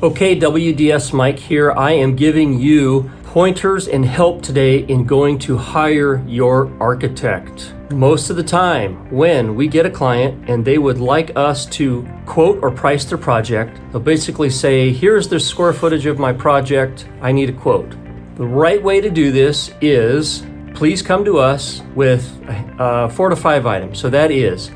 Okay, WDS Mike here. I am giving you pointers and help today in going to hire your architect. Most of the time, when we get a client and they would like us to quote or price their project, they'll basically say, here's the square footage of my project, I need a quote. The right way to do this is, please come to us with 4 to 5 items. So that is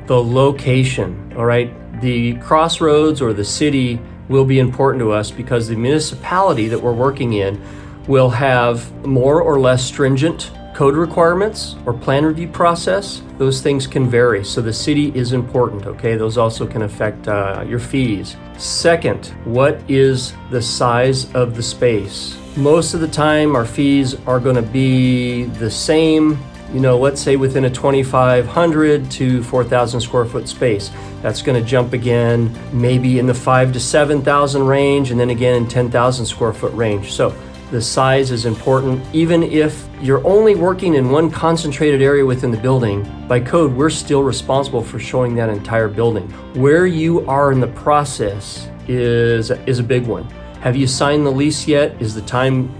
the location, all right? The crossroads or the city will be important to us because the municipality that we're working in will have more or less stringent code requirements or plan review process. Those things can vary. So the city is important, okay? Those also can affect your fees. Second, what is the size of the space? Most of the time our fees are going to be the same, let's say within a 2,500 to 4,000 square foot space. That's going to jump again, maybe in the 5,000 to 7,000 range, and then again in 10,000 square foot range. So the size is important. Even if you're only working in one concentrated area within the building, by code, we're still responsible for showing that entire building. Where you are in the process is a big one. Have you signed the lease yet? Is the time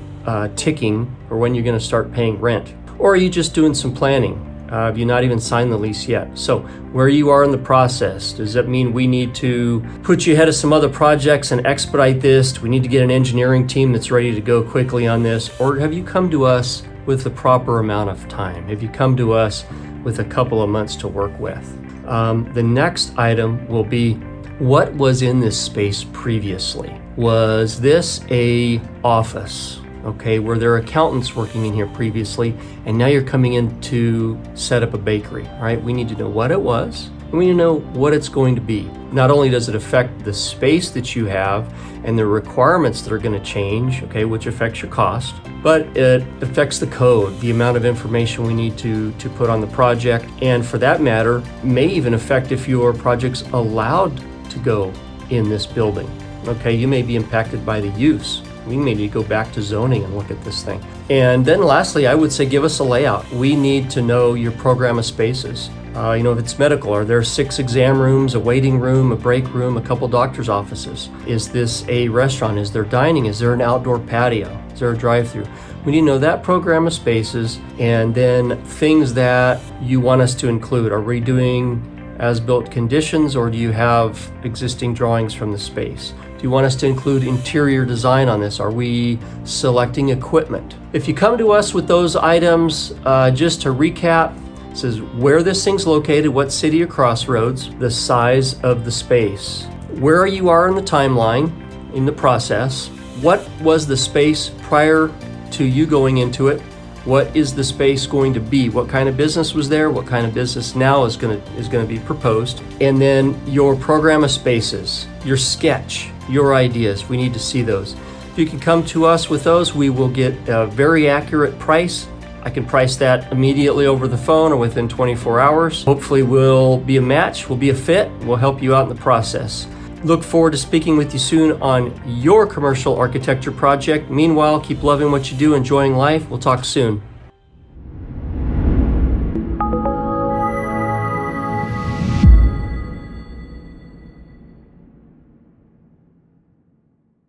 ticking for when you're going to start paying rent? Or are you just doing some planning? Have you not even signed the lease yet? So where you are in the process, does that mean we need to put you ahead of some other projects and expedite this? Do we need to get an engineering team that's ready to go quickly on this? Or have you come to us with the proper amount of time? Have you come to us with a couple of months to work with? The next item will be, what was in this space previously? Was this a office? Okay, were there accountants working in here previously, and now you're coming in to set up a bakery, right? We need to know what it was, and we need to know what it's going to be. Not only does it affect the space that you have and the requirements that are going to change, okay, which affects your cost, but it affects the code, the amount of information we need to put on the project, and for that matter, may even affect if your project's allowed to go in this building. Okay, you may be impacted by the use. We may need to go back to zoning and look at this thing. And then lastly, I would say give us a layout. We need to know your program of spaces. If it's medical, are there 6 exam rooms, a waiting room, a break room, a couple doctor's offices? Is this a restaurant? Is there dining? Is there an outdoor patio? Is there a drive-through? We need to know that program of spaces, and then things that you want us to include. Are we doing as-built conditions, or do you have existing drawings from the space? Do you want us to include interior design on this? Are we selecting equipment? If you come to us with those items, just to recap, it says where this thing's located, what city or crossroads, the size of the space, where you are in the timeline, in the process, what was the space prior to you going into it, what is the space going to be, what kind of business was there, what kind of business now is going to be proposed, and then your program of spaces, your sketch, your ideas. We need to see those. If you can come to us with those, we will get a very accurate price. I can price that immediately over the phone or within 24 hours. Hopefully we'll be a match, we'll be a fit, we'll help you out in the process. Look forward to speaking with you soon on your commercial architecture project. Meanwhile, keep loving what you do, enjoying life. We'll talk soon.